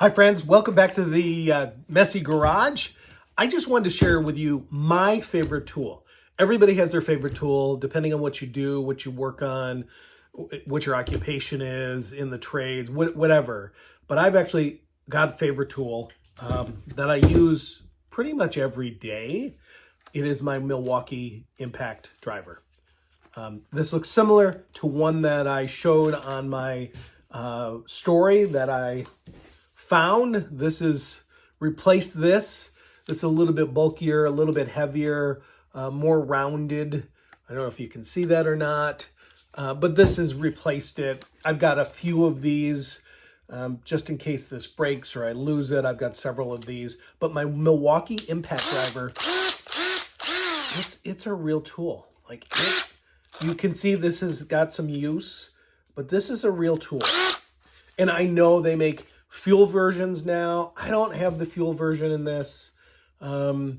Hi friends, welcome back to the Messy Garage. I just wanted to share with you my favorite tool. Everybody has their favorite tool, depending on what you do, what you work on, what your occupation is, in the trades, whatever. But I've actually got a favorite tool that I use pretty much every day. It is my Milwaukee impact driver. This looks similar to one that I showed on my story that I found. This is replaced this. It's a little bit bulkier, a little bit heavier, more rounded. I don't know if you can see that or not, but this has replaced it. I've got a few of these just in case this breaks or I lose it. I've got several of these, but my Milwaukee impact driver, it's a real tool. You can see this has got some use, but this is a real tool. And I know they make fuel versions now. I don't have the fuel version in this. I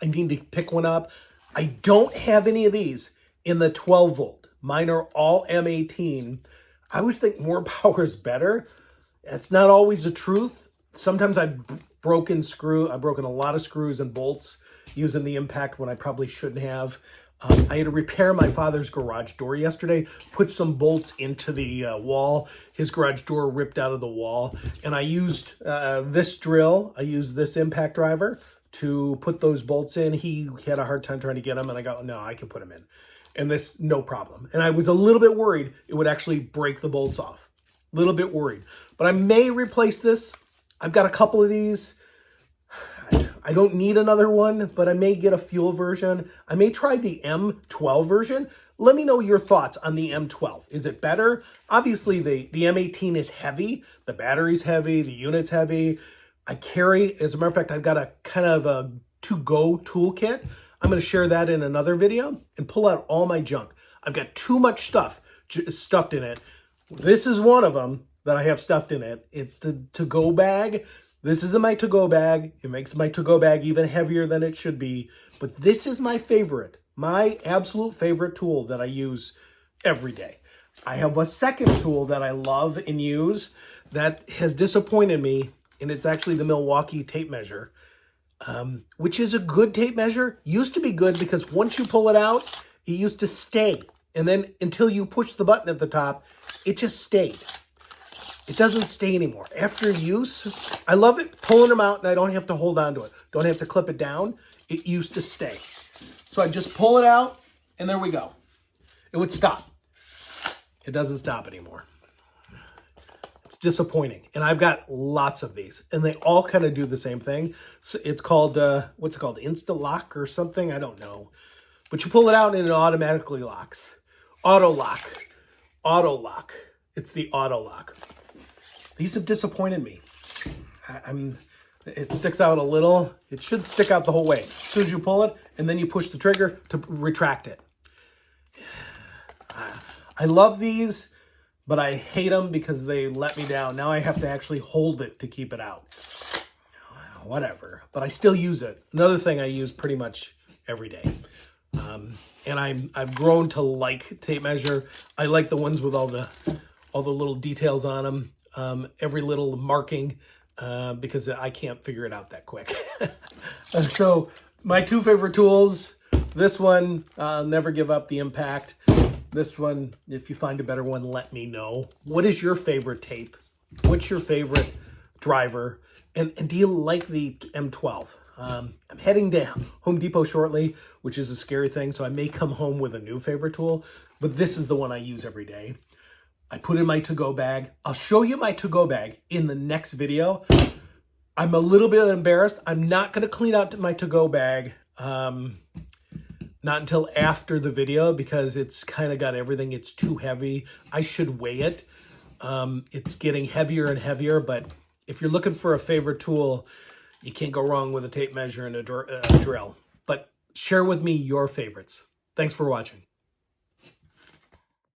need to pick one up. I don't have any of these in the 12 volt. Mine are all M18. I always think more power is better. It's not always the truth. Sometimes I've broken a lot of screws and bolts using the impact when I probably shouldn't have. I had to repair my father's garage door yesterday, put some bolts into the wall. His garage door ripped out of the wall, and I used this drill. I used this impact driver to put those bolts in. He had a hard time trying to get them, and I go, no, I can put them in. And this, no problem. And I was a little bit worried it would actually break the bolts off. A little bit worried. But I may replace this. I've got a couple of these. I don't need another one, but I may get a fuel version. I may try the M12 version. Let me know your thoughts on the M12. Is it better? Obviously, the M18 is heavy. The battery's heavy. The unit's heavy. I carry, as a matter of fact, I've got a kind of a to-go toolkit. I'm going to share that in another video and pull out all my junk. I've got too much stuff stuffed in it. This is one of them that I have stuffed in it. It's the to-go bag. This isn't my to-go bag. It makes my to-go bag even heavier than it should be. But this is my favorite, my absolute favorite tool that I use every day. I have a second tool that I love and use that has disappointed me, and it's actually the Milwaukee tape measure, which is a good tape measure. Used to be good because once you pull it out, it used to stay. And then until you push the button at the top, it just stayed. It doesn't stay anymore. After use, I love it pulling them out and I don't have to hold on to it. Don't have to clip it down. It used to stay. So I just pull it out and there we go. It would stop. It doesn't stop anymore. It's disappointing. And I've got lots of these and they all kind of do the same thing. So it's called, what's it called? Insta-lock or something? I don't know. But you pull it out and it automatically locks. Auto lock. It's the auto lock. These have disappointed me. It sticks out a little. It should stick out the whole way. As soon as you pull it, and then you push the trigger to retract it. I love these, but I hate them because they let me down. Now I have to actually hold it to keep it out. Whatever. But I still use it. Another thing I use pretty much every day. And I've grown to like tape measure. I like the ones with all the little details on them. Every little marking, because I can't figure it out that quick. So my two favorite tools, this one, never give up the impact. This one, if you find a better one, let me know. What is your favorite tape? What's your favorite driver? And do you like the M12? I'm heading to Home Depot shortly, which is a scary thing. So I may come home with a new favorite tool, but this is the one I use every day. I put in my to-go bag. I'll show you my to-go bag in the next video. I'm a little bit embarrassed. I'm not going to clean out my to-go bag not until after the video because it's kind of got everything. It's too heavy. I should weigh it. It's getting heavier and heavier, but if you're looking for a favorite tool, you can't go wrong with a tape measure and a drill. But share with me your favorites. Thanks for watching.